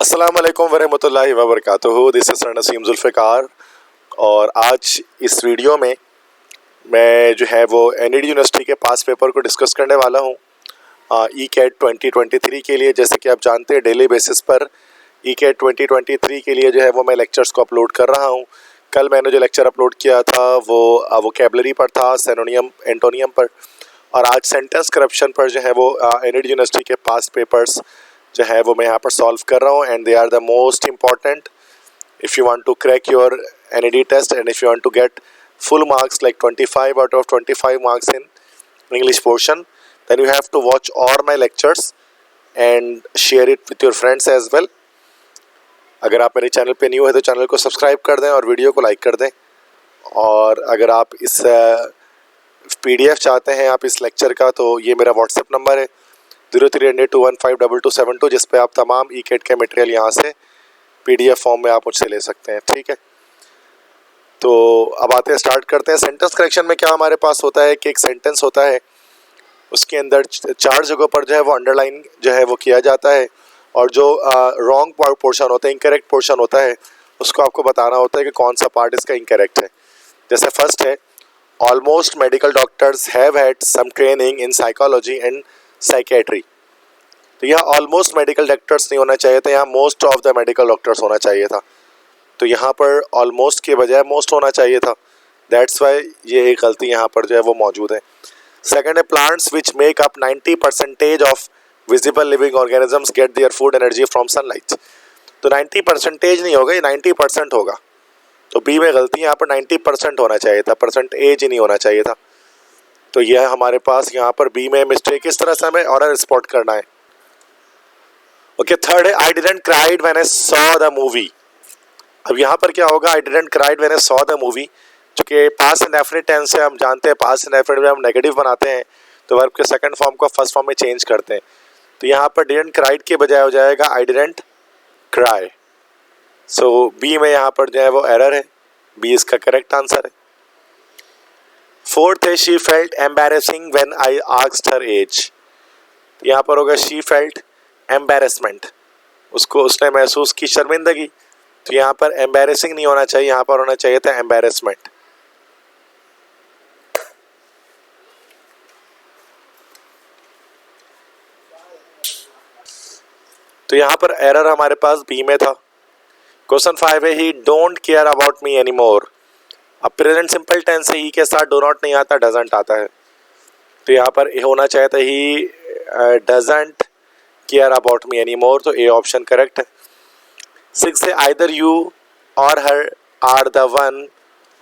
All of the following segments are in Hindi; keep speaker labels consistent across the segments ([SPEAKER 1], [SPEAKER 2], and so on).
[SPEAKER 1] अस्सलाम वालेकुम वरहमतुल्लाहि वबरकातुहू। दिस इज़ नसीम जुल्फ़िकार और आज इस वीडियो में मैं जो है वो एनईडी यूनिवर्सिटी के पास पेपर को डिस्कस करने वाला हूँ ई कैट 2023 के लिए। जैसे कि आप जानते हैं डेली बेसिस पर ई कैट 2023 के लिए जो है वो मैं लेक्चर्स को अपलोड कर रहा हूँ। कल मैंने जो लेक्चर अपलोड किया था वो वोकैबुलरी पर था, सिनोनियम एंटोनियम पर, और आज सेंटेंस करप्शन पर जो है वो एनईडी यूनिवर्सिटी के पास पेपर्स जो है वो मैं यहाँ पर सॉल्व कर रहा हूँ। And they are the most important if you want to crack your NED test and if you want to get full marks like 25 out of 25 marks in English portion, then you have to watch all my lectures and share it with your friends as well. अगर आप मेरे चैनल पे न्यू है तो चैनल को सब्सक्राइब कर दें और वीडियो को लाइक कर दें। और अगर आप इस PDF चाहते हैं आप इस लेक्चर का, तो ये मेरा व्हाट्सएप नंबर है 030021522272, जिस पे आप तमाम ई कैट के मटेरियल यहाँ से PDF फॉर्म में आप मुझसे ले सकते हैं। ठीक है, तो अब आते हैं, स्टार्ट करते हैं। सेंटेंस करेक्शन में क्या हमारे पास होता है कि एक सेंटेंस होता है, उसके अंदर 4 जगहों पर जो है वो अंडरलाइन जो है वो किया जाता है, और जो रॉन्ग पोर्शन होता है, इनकरेक्ट पोर्शन होता है, उसको आपको बताना होता है कि कौन सा पार्ट इसका इनकरेक्ट है। जैसे फर्स्ट है, almost medical doctors have had some training in psychology and psychiatry. तो यहाँ ऑलमोस्ट मेडिकल डॉक्टर्स नहीं होना चाहिए था, यहाँ most of the medical doctors होना चाहिए था। तो यहाँ पर ऑलमोस्ट के बजाय मोस्ट होना चाहिए था। दैट्स वाई ये एक गलती यहाँ पर जो है वो मौजूद है। सेकंड है, plants which make up 90% of visible living organisms get their food energy from sunlight. तो 90% नहीं होगा, ये 90% होगा। तो बी में गलती, यहाँ पर 90% होना चाहिए था, परसेंटेज ही नहीं होना चाहिए था। तो यह हमारे पास यहाँ पर बी में मिस्टेक। इस तरह से हमें ऑर्डर स्पॉट करना है। ओके, थर्ड है, I didn't cried when I saw the movie. अब यहाँ पर क्या होगा, I didn't cried when I saw the movie, चूँकि पास्ट इंडेफिनिट टेंस से हम जानते हैं पास्ट इंडेफिनिट में हम नेगेटिव बनाते हैं तो वर्ब के सेकंड फॉर्म को फर्स्ट फॉर्म में चेंज करते हैं। तो यहाँ पर डिडंट क्राइड के बजाय हो जाएगा I didn't cry. So B में यहाँ पर जो है वो एरर है, बी इसका करेक्ट आंसर है। फोर्थ है, she felt embarrassing when I asked her age. यहाँ पर होगा शी फेल्ट एम्बैरेसमेंट, उसको उसने महसूस की शर्मिंदगी। तो यहाँ पर एम्बैरेसिंग नहीं होना चाहिए, यहाँ पर होना चाहिए था एम्बैरेसमेंट। तो यहाँ पर एरर हमारे पास बी में था। क्वेश्चन 5 है, ही don't care about me any मोर। अब प्रेजेंट सिंपल टेंस से ही के साथ डो नॉट नहीं आता, डजंट आता है। तो यहाँ पर होना चाहिए था ही doesn't care about me any मोर, तो ए ऑप्शन करेक्ट है। 6 है, either you or her are the one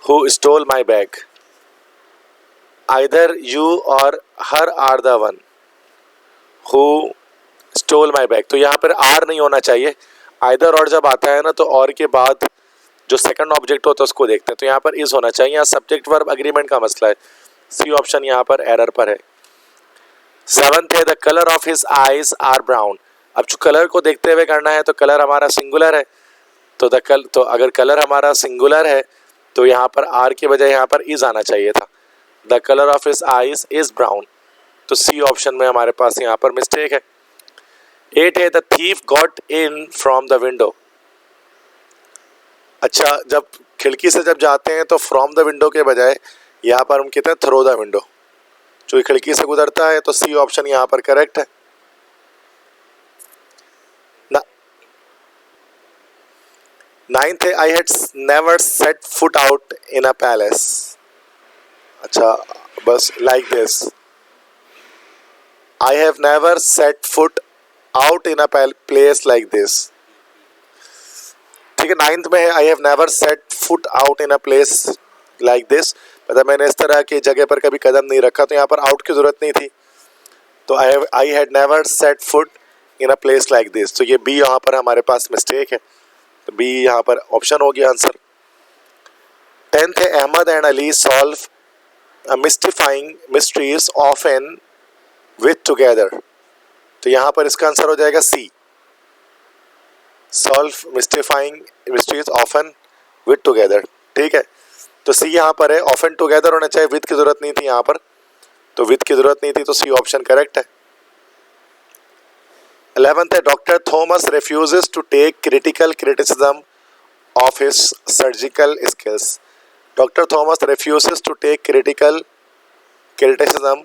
[SPEAKER 1] who stole my bag. Either you or her are the one who stole my bag. तो यहाँ पर आर नहीं होना चाहिए। आइदर और जब आता है ना तो और के बाद जो सेकंड ऑब्जेक्ट होता है उसको देखते हैं। तो यहाँ पर इज होना चाहिए, यहाँ सब्जेक्ट वर्ब एग्रीमेंट का मसला है। सी ऑप्शन यहाँ पर एरर पर है। 7th है, the colour of his eyes are brown. अब जो कलर को देखते हुए करना है तो कलर हमारा सिंगुलर है, तो अगर कलर हमारा सिंगुलर है तो यहाँ पर आर के बजाय यहाँ पर इज आना चाहिए था। The colour of his eyes is brown. तो सी ऑप्शन में हमारे पास यहाँ पर मिस्टेक है। 8 है, the thief got in from the window. अच्छा, जब खिड़की से जब जाते हैं तो फ्रॉम द विंडो के बजाय यहाँ पर हम कहते हैं थ्रो द विंडो, जो खिड़की से गुजरता है। तो सी ऑप्शन यहाँ पर करेक्ट है। 9th है, I had never set foot out in a palace. अच्छा, बस like this, I have never set foot out in a place like this. ठीक है, 9th में है, I have never set foot out in a place like this, मतलब मैंने इस तरह की जगह पर कभी कदम नहीं रखा। तो यहाँ पर आउट की जरूरत नहीं थी। तो I had never set foot in a place like this. तो ये बी यहाँ पर हमारे पास मिस्टेक है, तो बी यहाँ पर ऑप्शन हो गया आंसर। 10th है, Ahmad and Ali solve mystifying mysteries often with together. तो यहाँ पर इसका आंसर हो जाएगा C, solve mystifying mysteries often with together. ठीक है, तो सी यहाँ पर है, ऑफन टुगेदर होना चाहिए, विथ की जरूरत नहीं थी यहाँ पर, तो विथ की जरूरत नहीं थी, तो सी ऑप्शन करेक्ट है। 11th है doctor Thomas refuses to take critical criticism of his surgical skills. Dr. Thomas refuses to take critical criticism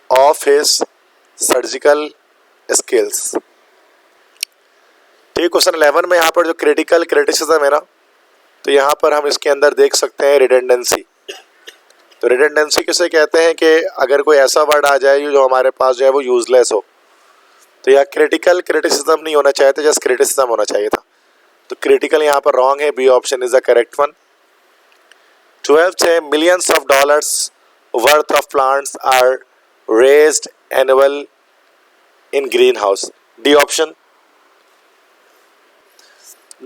[SPEAKER 1] of his surgical skills. ठीक, क्वेश्चन 11 में यहाँ पर जो क्रिटिकल क्रिटिसिज्म है ना, तो यहाँ पर हम इसके अंदर देख सकते हैं रिडेंडेंसी. तो रिडेंडेंसी किसे कहते हैं कि अगर कोई ऐसा वर्ड आ जाए जो हमारे पास जो है वो यूजलेस हो. तो यहाँ क्रिटिकल क्रिटिसिज्म नहीं होना चाहिए था, जस्ट क्रिटिसिज्म होना चाहिए था. तो क्रिटिकल यहाँ पर रॉन्ग है, B option is the correct one. 12th है millions of dollars worth of plants are raised annual in green house. D option.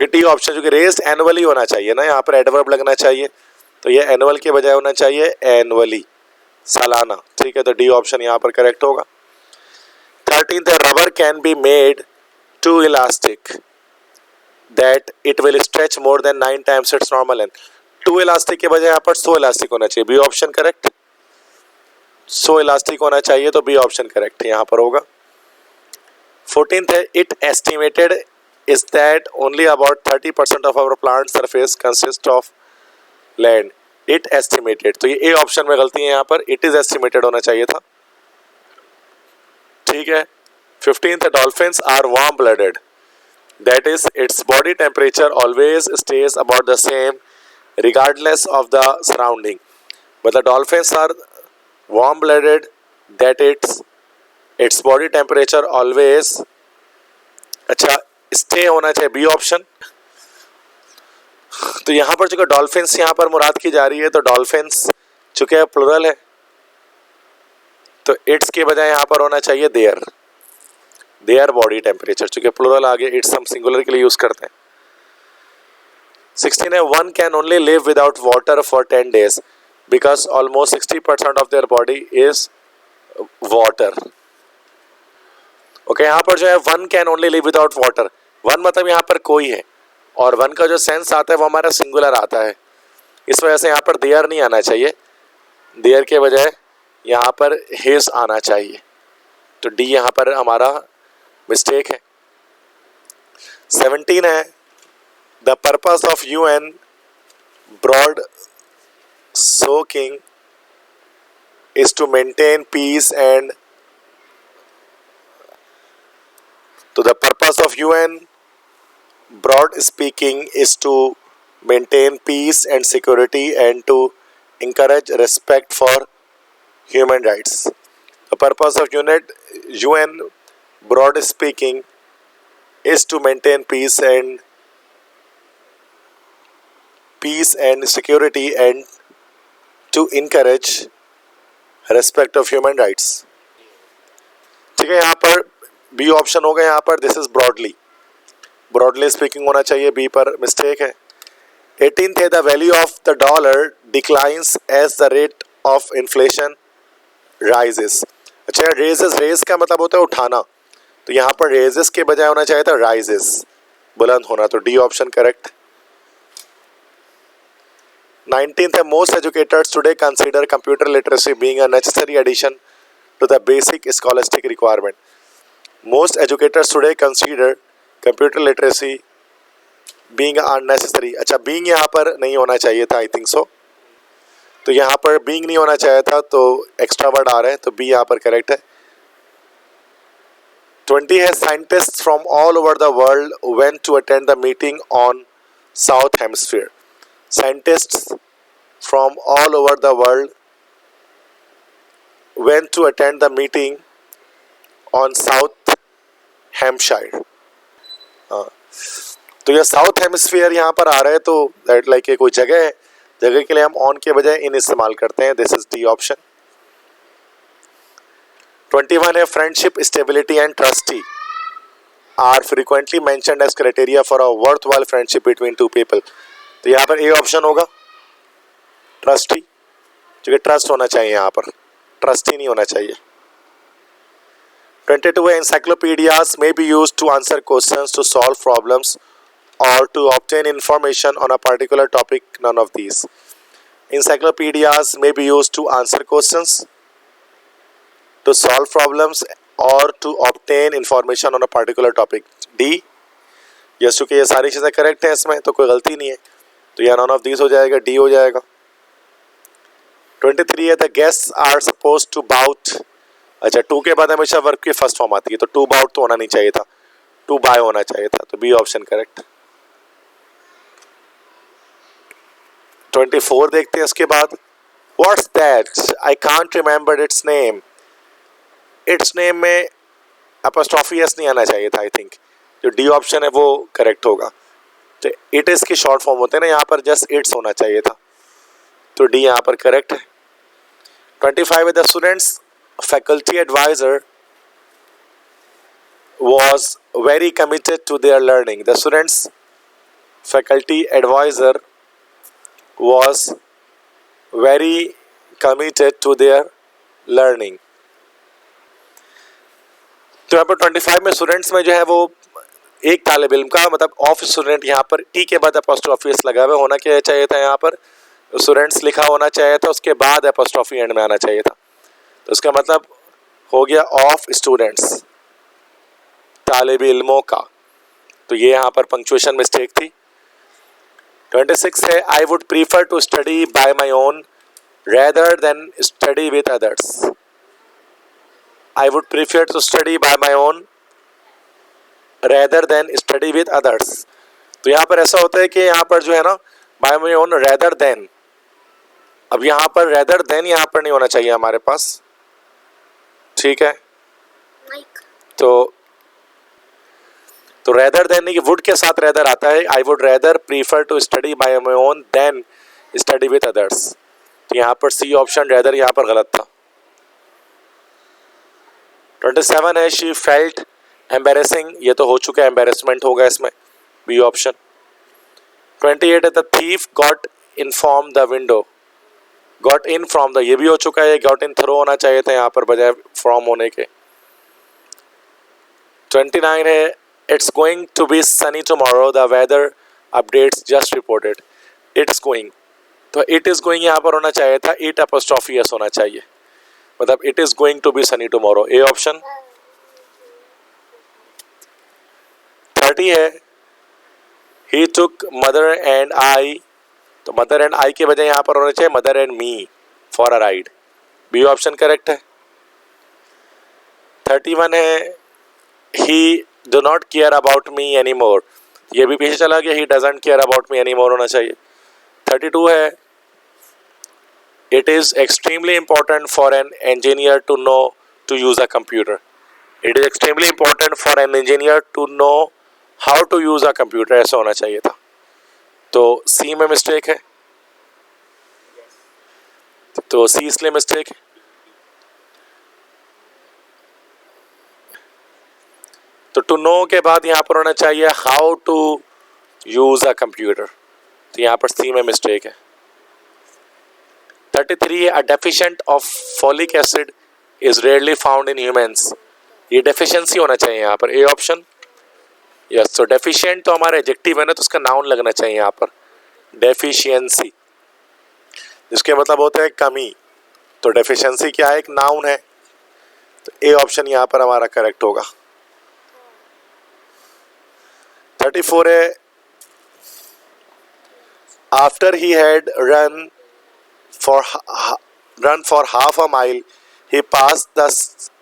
[SPEAKER 1] D option, जो कि रेज्ड एनुअली होना चाहिए ना, यहाँ पर एडवर्ब लगना चाहिए, तो ये एनुअल के बजाय होना चाहिए एनुअली, सालाना. ठीक है, तो डी ऑप्शन यहाँ पर करेक्ट होगा. 13th है rubber can be made too elastic that it will stretch more than 9 times its normal length. Too elastic के बजाय यहाँ पर सो इलास्टिक होना चाहिए, B option correct. So elastic होना चाहिए, तो बी ऑप्शन करेक्ट यहाँ पर होगा. 14th है it estimated is that only about 30% of our plant surface consists of land. It estimated, तो ये ए ऑप्शन में गलती है, यहाँ पर it is estimated होना चाहिए था. ठीक है. 15th dolphins are warm blooded, that is its body temperature always stays about the same regardless of the surrounding. मतलब dolphins are warm blooded, that its body temperature always, अच्छा स्टे होना चाहिए, बी ऑप्शन. तो यहाँ पर चूंकि डॉल्फिन्स यहाँ पर मुराद की जा रही है, तो डॉल्फिन्स चूंकि प्लुरल है, तो इट्स के बजाय यहाँ पर होना चाहिए देयर बॉडी टेम्परेचर. चूंकि प्लुरल आगे इट्स हम सिंगुलर के लिए यूज करते हैं. 16 है one can only live without water for 10 days because almost 60% of their body is water. Okay, यहाँ पर जो है one can only live without water, one मतलब यहाँ पर कोई है, और वन का जो सेंस आता है वो हमारा सिंगुलर आता है, इस वजह से यहाँ पर देयर नहीं आना चाहिए, देयर के बजाय यहाँ पर हिज आना चाहिए. तो डी यहाँ पर हमारा मिस्टेक है. 17 है the purpose of UN broad soaking is to maintain peace and. So the purpose of UN broad speaking is to maintain peace and security and to encourage respect for human rights. The purpose of UN broad speaking is to maintain peace and security and to encourage respect of human rights. ठीक है, यहाँ पर बी ऑप्शन होगा. यहाँ पर दिस इज ब्रॉडली स्पीकिंग होना चाहिए, बी पर मिस्टेक है. 18th है the value of the dollar declines as the rate of inflation rises. अच्छा, रेज का मतलब होता है उठाना, तो यहाँ पर रेजेस के बजाय होना चाहिए था राइजेस, बुलंद होना, तो डी ऑप्शन करेक्ट. 19th है most educators today consider computer literacy being a necessary addition to the basic scholastic requirement. Most educators today consider computer literacy being unnecessary. अच्छा, being यहाँ पर नहीं होना चाहिए था, आई थिंक सो. तो यहाँ पर being नहीं होना चाहिए था, तो एक्स्ट्रा वर्ड आ रहे हैं, तो बी यहाँ पर करेक्ट है. 20 है scientists from all over the world went to attend the meeting on South Hemisphere. Scientists from all over the world went to attend the meeting on South Hampshire. तो यह साउथ हेमिस्फीयर यहाँ पर आ रहा है, तो दैट लाइक कोई जगह है, जगह के लिए हम ऑन के बजाय इन इस्तेमाल करते हैं. This is D option. 21 है friendship, stability and trusty are frequently mentioned as criteria for a worthwhile friendship between two people. तो यहाँ पर ए ऑप्शन होगा, ट्रस्टी, क्योंकि ट्रस्ट होना चाहिए, यहाँ पर ट्रस्टी नहीं होना चाहिए. 22 encyclopedias may be used to answer questions, to solve problems, or to obtain information on a particular topic. None of these. Encyclopedias may be used to answer questions, to solve problems, और to obtain information on a particular topic. D. Yes, चूँकि ये सारी चीज़ें करेक्ट हैं इसमें तो कोई गलती नहीं है, तो यह नॉन ऑफ दीज हो जाएगा, डी हो जाएगा। 23 है the guests are suppose to about. अच्छा, टू के बाद हमेशा वर्ब की फर्स्ट फॉर्म आती है, तो टू बाउट तो होना नहीं चाहिए था, टू बाय होना चाहिए था, तो बी ऑप्शन करेक्ट। 24 देखते हैं इसके बाद। What's that, I can't remember it's name. It's name में अपॉस्ट्रोफी एस नहीं आना चाहिए था, आई थिंक जो डी ऑप्शन है वो करेक्ट होगा। तो इट इज की शॉर्ट फॉर्म होते हैं ना, यहाँ पर जस्ट इट्स होना चाहिए था, तो डी यहाँ पर करेक्ट है। 25 है the students faculty adviser was very committed to their learning. The students faculty advisor was very committed to their learning. तो यहाँ पर 25 में स्टूडेंट्स में जो है वो एक तालिब इल्म का मतलब ऑफ स्टूडेंट, यहाँ पर टी के बाद अपॉस्ट्रोफी एस लगा हुआ होना क्या चाहिए था, यहाँ पर स्टूडेंट्स लिखा होना चाहिए था, उसके बाद अपॉस्ट्रोफी एंड में आना चाहिए था, तो उसका मतलब हो गया ऑफ स्टूडेंट्स, तालिब इल्मों का, तो ये यहाँ पर पंक्चुएशन मिस्टेक थी। 26 है I would prefer to study by my own rather than study with others. I would prefer to study by my own rather than study with others. तो यहाँ पर ऐसा होता है कि यहाँ पर जो है ना bye my own rather then, अब यहाँ पर रेदर देन यहाँ पर नहीं होना चाहिए हमारे पास, ठीक है। तो रेदर देन नहीं, वुड के साथ रेदर आता है, I would rather prefer to study by my own than study with others, तो यहाँ पर सी ऑप्शन रेदर यहाँ पर गलत था। 27 है शी फेल्ट एम्बेरेसिंग, ये तो हो चुका है, एम्बेरेसमेंट होगा इसमें, बी ऑप्शन। 28 है the thief got in from the window, got in from the, ये भी हो चुका है, गॉट इन थ्रो होना चाहिए था यहाँ पर बजाय फ्रॉम होने के। 29 है it's going to be sunny tomorrow the weather updates just reported. It's going, तो इट इज गोइंग यहाँ पर होना चाहिए था, इट अपॉस्ट्रोफी एस होना चाहिए, मतलब it is going to be sunny tomorrow, A option. 30 है ही टुक मदर एंड आई, तो मदर एंड आई के बजाय यहाँ पर होना चाहिए mother and me for a ride, B option correct है। 31 है he do not care about me any more, ये भी पीछे चला गया, he doesn't care about me any more होना चाहिए। 32 है it is extremely important for an engineer to know to use a computer. It is extremely important for an engineer to know how to use a computer, ऐसा होना चाहिए था, तो सी में मिस्टेक है, तो सी इसलिए मिस्टेक है। तो टू नो के बाद यहाँ पर होना चाहिए how to use a computer, तो यहाँ पर सी में मिस्टेक है। 33 a deficient of folic acid is rarely found in humans, ये डेफिशिएंसी होना चाहिए यहाँ पर, ए ऑप्शन। यस, तो डेफिशिएंट तो हमारा एडजेक्टिव है ना, तो उसका नाउन लगना चाहिए यहाँ पर, डेफिशिएंसी, जिसके मतलब होता है कमी, तो डेफिशिएंसी क्या है, एक नाउन है, तो ए ऑप्शन यहाँ पर हमारा करेक्ट होगा। 34 है after he had run for half a mile he passed the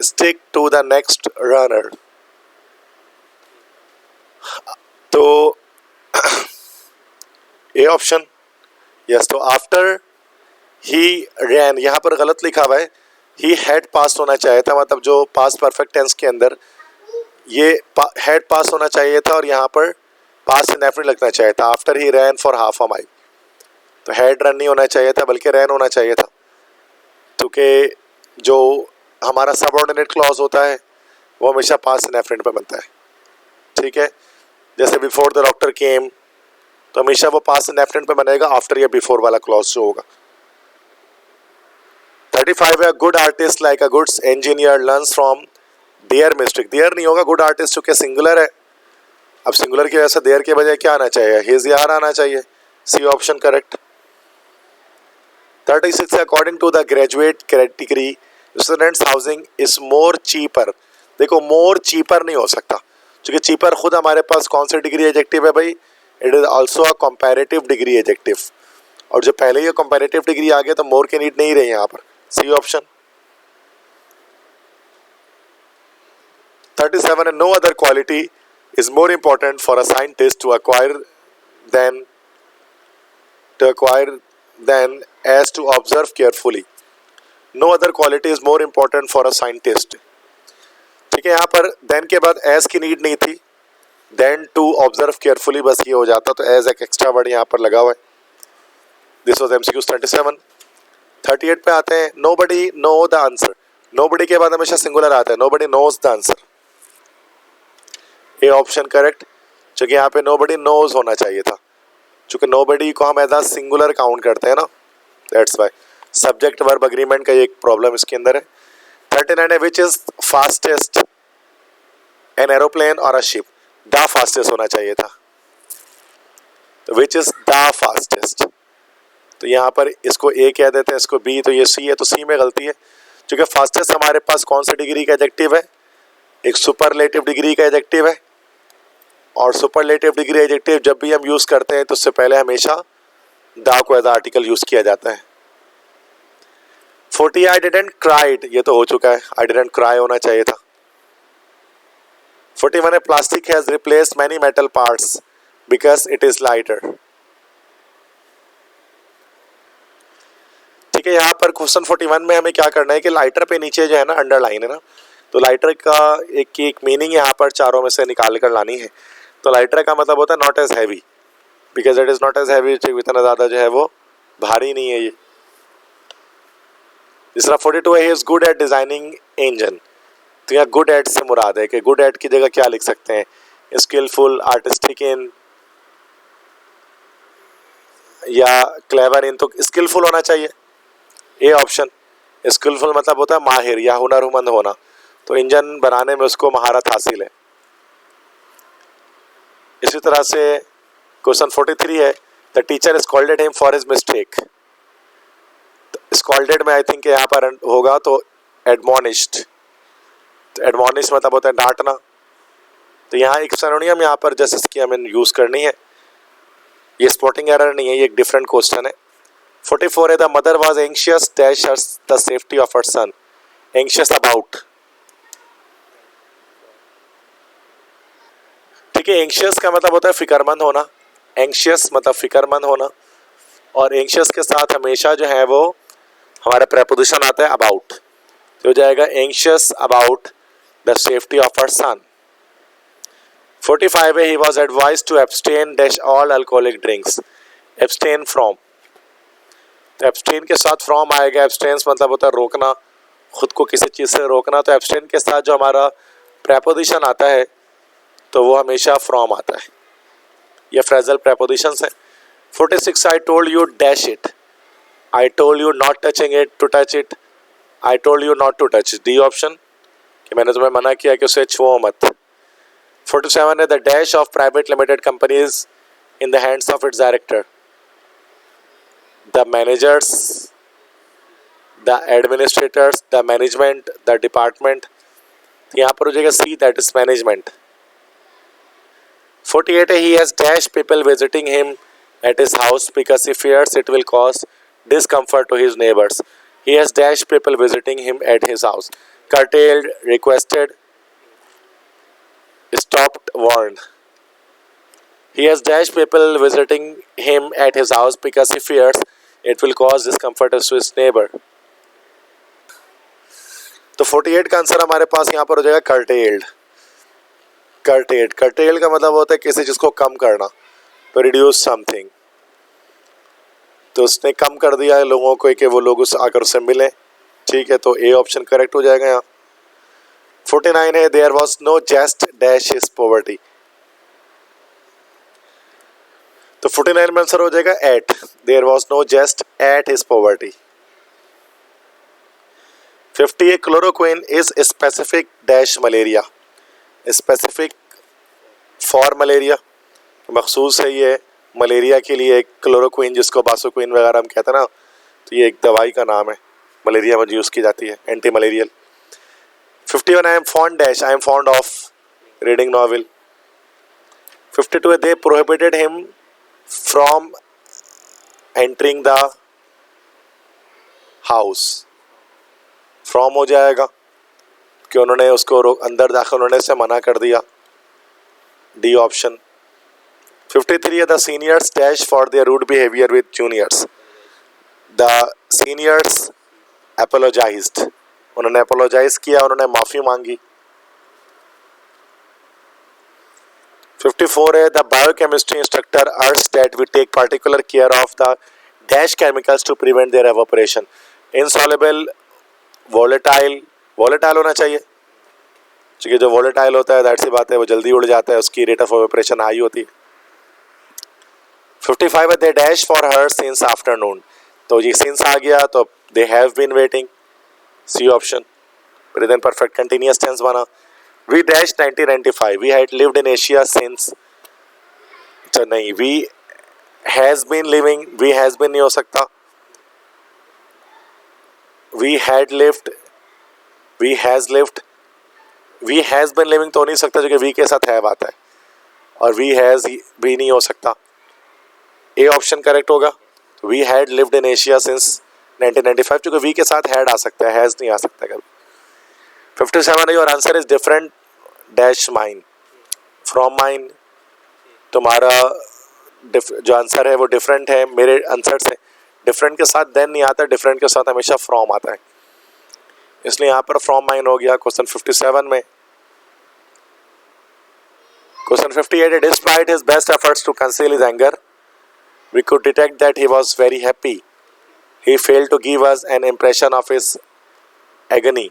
[SPEAKER 1] stick to the next runner, तो ए ऑप्शन। यस, तो आफ्टर ही रैन यहाँ पर गलत लिखा हुआ है, ही हैड पास होना चाहिए था, मतलब जो पास परफेक्ट टेंस के अंदर ये हैड पास होना चाहिए था और यहाँ पर पास इंडेफिनिट लगना चाहिए था। After he rain for half a mile, तो हैड रन नहीं होना चाहिए था बल्कि रैन होना चाहिए था, क्योंकि जो हमारा सबऑर्डिनेट क्लॉज होता है वो हमेशा पास इंडेफिनिट पे बनता है, ठीक है। जैसे बिफोर द डॉक्टर केम, तो हमेशा वो पास इंडेफिनिट पे बनेगा आफ्टर या बिफोर वाला क्लॉज जो होगा। 35 है good artist like a good engineer learns from there mistake, there नहीं होगा, गुड आर्टिस्ट चूंकि सिंगुलर है, अब सिंगुलर की वजह से देयर के बजाय क्या आना चाहिए, हिज यार आना चाहिए, C option correct. 36 according to the graduate category students housing is more cheaper, देखो मोर चीपर नहीं हो सकता, क्योंकि चीपर खुद हमारे पास कौन सी डिग्री एडजेक्टिव है भाई, it is also a comparative degree adjective, और जो पहले ही कंपैरेटिव डिग्री आ गया तो मोर की नीड नहीं रही यहाँ पर। C option. 37 no other quality is more important for a scientist to acquire than as to observe carefully. No other quality is more important for a scientist. ठीक है, यहाँ पर देन के बाद एज की नीड नहीं थी, देन टू ऑब्जर्व केयरफुली बस ये हो जाता, तो एज एक एक्स्ट्रा वर्ड यहाँ पर लगा हुआ है। This was MCQ 37। 38 पे आते हैं, nobody know the answer. Nobody के बाद हमेशा सिंगुलर आता है, nobody knows the answer. A option correct, क्योंकि यहाँ पे नोबडी नोज होना चाहिए था, क्योंकि नोबडी को हम एज अ सिंगुलर काउंट करते हैं ना, that's why. Subject verb agreement का एक प्रॉब्लम इसके अंदर है। 39 है, which is fastest an aeroplane और अ शिप। द फास्टेस्ट होना चाहिए था, तो विच इज द फास्टेस्ट, तो यहाँ पर इसको ए कह देते हैं, इसको बी, तो ये सी है, तो सी में गलती है, क्योंकि फास्टेस्ट हमारे पास कौन सी डिग्री का एडजेक्टिव है, एक सुपरलेटिव डिग्री का एडजेक्टिव है, और सुपरलेटिव डिग्री एडजेक्टिव जब भी हम यूज करते हैं तो उससे पहले हमेशा द को एज आर्टिकल यूज किया जाता है। 40 आई डिडंट क्राइड, ये तो हो चुका है, आई डिडंट क्राई होना चाहिए था। 41 है, plastic has replaced many metal parts because it is lighter. ठीक है, यहाँ पर क्वेश्चन 41 में हमें क्या करना है कि लाइटर पे नीचे जो है ना अंडरलाइन है ना, तो लाइटर का एक मीनिंग यहाँ पर चारों में से निकाल कर लानी है। तो लाइटर का मतलब होता है not as heavy, because it is not as heavy, इतना ज़्यादा जो है वो भारी नहीं है ये। तीसरा 42 है, he is good at designing engine. तो यहाँ गुड एट से मुराद है कि गुड एट की जगह क्या लिख सकते हैं, स्किलफुल, आर्टिस्टिक इन या क्लेवर इन, तो स्किलफुल होना चाहिए ए ऑप्शन। स्किलफुल मतलब होता है माहिर या हुनरमंद होना, तो इंजन बनाने में उसको महारत हासिल है। इसी तरह से क्वेश्चन 43 है, the teacher scolded him for his mistake. Scolded में आई थिंक यहाँ पर होगा तो एडमोनिश्ड, तो एडमोनिश मतलब होता है डांटना, तो यहाँ एक सिनोनियम यहाँ पर जस्ट इसकी हमें यूज करनी है। ये स्पॉटिंग एरर नहीं है, ये एक डिफरेंट क्वेश्चन है। 44 है, the mother was anxious dash the safety of her son. Anxious about, ठीक है, एंशियस का मतलब होता है फिक्रमंद होना, एंशियस मतलब फिक्रमंद होना, और एंशियस के साथ हमेशा जो है वो हमारा प्रेपोजिशन आता है अबाउट, तो हो जाएगा anxious about the safety of her son. 45 है, he was advised to abstain dash all alcoholic drinks. Abstain from, तो एब्सटेन के साथ फ्रॉम आएगा, एब्सटेंस मतलब होता है रोकना, खुद को किसी चीज़ से रोकना, तो एब्सटेन के साथ जो हमारा प्रेपोजिशन आता है तो वो हमेशा फ्रॉम आता है, ये फ्रेजल प्रेपोजिशंस है। 46 I told you dash it, I told you not touching it to touch it, I told you not to touch, D option, कि मैंने तुम्हें मना किया कि उसे छुओ मत। 47 है, the dash of private limited companies in the hands of its director. The managers, the administrators, the management, the department, यहाँ पर हो जाएगा सी, दैट इज मैनेजमेंट। 48 है, he has dash people visiting him at his house because he fears it will cause discomfort to his neighbors. He has dash people visiting him at his house. Curtailed, requested, stopped, warned. He has dash people visiting him at his house because he fears it will cause discomfort to his neighbor. तो 48 का आंसर हमारे पास यहाँ पर हो जाएगा curtailed. कर्टेड, कर्टेल का मतलब होता है किसी चीज को कम करना, तो रिड्यूस समथिंग, तो उसने कम कर दिया है लोगों को कि वो लोग उस आकर उससे मिले, ठीक है, तो ए ऑप्शन करेक्ट हो जाएगा यहाँ। 49 है, there was no zest dash his poverty, तो 49 में आंसर हो जाएगा at, there was no zest at his poverty. 50 है, chloroquine is specific dash malaria. Specific for malaria, मखसूस है ये मलेरिया के लिए, क्लोरोक्विन जिसको बासोक्विन वगैरह हम कहते हैं ना, तो ये एक दवाई का नाम है, मलेरिया में यूज़ की जाती है, anti malarial. 51 I am fond dash, I am fond of reading novel. 52 they prohibited him from entering the house. from हो जाएगा कि उन्होंने उसको अंदर दाखिल होने से मना कर दिया, D option. 53 the seniors dash for their rude behavior with juniors. The seniors apologized. उन्होंने apologize किया, उन्होंने माफ़ी मांगी. 54 है the biochemistry instructor urged that we take particular care of the dash chemicals to prevent their evaporation. Insoluble, volatile होना चाहिए क्योंकि जो volatile होता है दैट सी बात है वो जल्दी उड़ जाता है, उसकी rate of evaporation हाई होती है. 55 है they dash for her since afternoon. तो ये since आ गया तो they have been waiting, C option. Present perfect continuous tense बना. We dashed 1995. We had lived in Asia since. तो नहीं, we has been living. We has been नहीं हो सकता. We had lived. We has lived. We has been living तो नहीं सकता क्योंकि we के साथ have आता है और we has भी नहीं हो सकता. A ऑप्शन करेक्ट होगा. We had lived in Asia since 1995 क्योंकि we के साथ had आ सकता है, has नहीं आ सकता कभी. 57 your answer is different dash mine from mine. तुम्हारा जो आंसर है वो डिफरेंट है मेरे आंसर से. डिफरेंट के साथ देन नहीं आता, डिफरेंट के साथ हमेशा फ्रॉम आता है, इसलिए यहाँ पर फ्रॉम माइन हो गया. क्वेश्चन 57 में. Question 58 despite his best efforts to conceal his anger we could detect that he was very happy. He failed to give us an impression of his agony.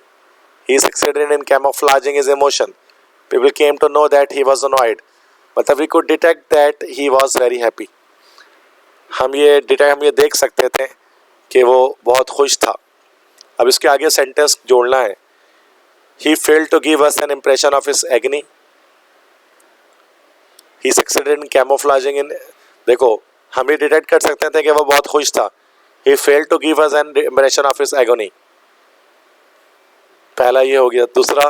[SPEAKER 1] He succeeded in camouflaging his emotion. People came to know that he was annoyed. मतलब we could detect that he was very happy. हम ये देख सकते थे कि वो बहुत खुश था. अब इसके आगे सेंटेंस जोड़ना है. He failed to give us an impression of his agony. He succeeded in camouflaging in. देखो हम ये डिटेक्ट कर सकते थे कि वो बहुत खुश था. He failed to give us an impression of his agony. पहला ये हो गया. दूसरा,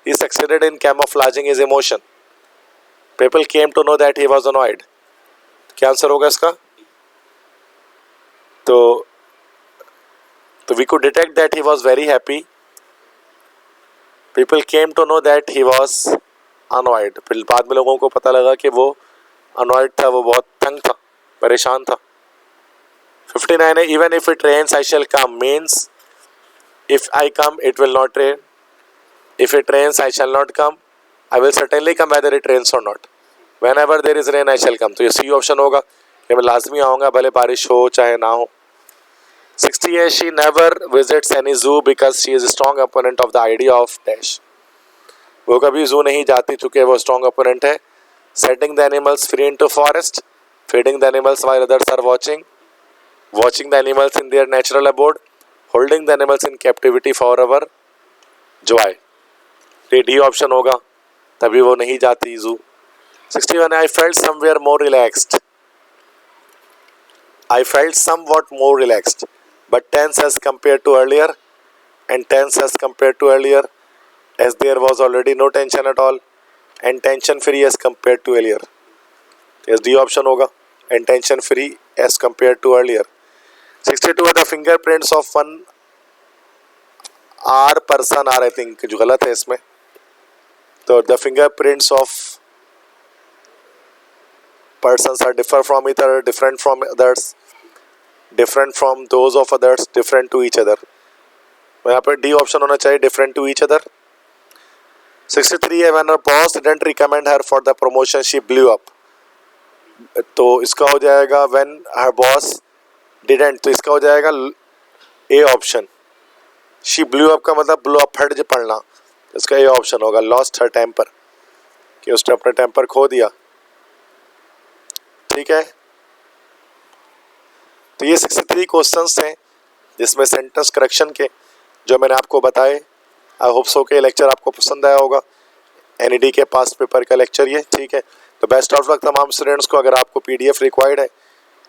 [SPEAKER 1] he succeeded in camouflaging his emotion. People came to know that he was annoyed. क्या आंसर होगा इसका? तो we could detect that he was very happy. People came to know that he was annoyed. फिर बाद में लोगों को पता लगा कि वो annoyed था, वो बहुत तंग था, परेशान था. 59 है even if it rains I shall come means if I come it will not rain. If it rains I shall not come. I will certainly come whether it rains or not. Whenever there is rain I shall come. तो ये C ऑप्शन होगा कि मैं लाजमी आऊँगा भले बारिश हो चाहे ना हो. 60 है she never visits any zoo because she is a strong opponent of the idea of dash. वो कभी zoo नहीं जाती चूँकि वो strong opponent है. Setting the animals free into forest. Feeding the animals while others are watching. Watching the animals in their natural abode. Holding the animals in captivity forever. joy. ये डी ऑप्शन होगा, तभी वो नहीं जाती जू. 61 I felt somewhere more relaxed. I felt somewhat more relaxed, but tense as compared to earlier, and tense as compared to earlier, as there was already no tension at all, and tension free as compared to earlier. Yes, D option होगा, and tension free as compared to earlier. 62 are the fingerprints of one R person R I think जो गलत है इसमें. तो the fingerprints of persons are differ from each other, different from others, different from those of others, different to each other. यहाँ पर D option होना चाहिए, different to each other. 63 है when her boss didn't recommend her for the promotion she blew up. तो इसका हो जाएगा when her boss didn't, तो इसका हो जाएगा A option. she blew up का मतलब blow up फट पड़ना, इसका A option होगा lost her temper, कि उसने अपना टेम्पर खो दिया. ठीक है, तो ये 63 क्वेश्चंस हैं जिसमें सेंटेंस करेक्शन के जो मैंने आपको बताए. आई होप सो के लेक्चर आपको पसंद आया होगा. एनईडी के पास्ट पेपर का लेक्चर ये. ठीक है, तो बेस्ट ऑफ लक तमाम स्टूडेंट्स को. अगर आपको पीडीएफ रिक्वायर्ड है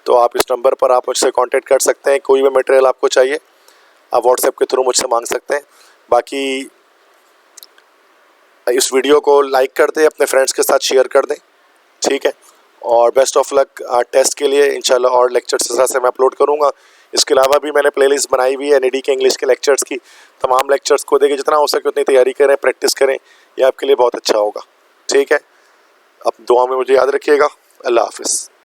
[SPEAKER 1] तो आप इस नंबर पर आप मुझसे कांटेक्ट कर सकते हैं. कोई भी मटेरियल आपको चाहिए आप व्हाट्सएप के थ्रू मुझसे मांग सकते हैं. बाकी इस वीडियो को लाइक कर दें, अपने फ्रेंड्स के साथ शेयर कर दें, ठीक है। और बेस्ट ऑफ लक टेस्ट के लिए इंशाल्लाह, और लेक्चर्स इस से मैं अपलोड करूँगा। इसके अलावा भी मैंने प्लेलिस्ट बनाई हुई है NED के इंग्लिश के लेक्चर्स की। तमाम लेक्चर्स को देखिए, जितना हो सके उतनी तैयारी करें, प्रैक्टिस करें, ये आपके लिए बहुत अच्छा होगा, ठीक है। अब दुआ में मुझे याद रखिएगा। अल्लाह हाफिज़।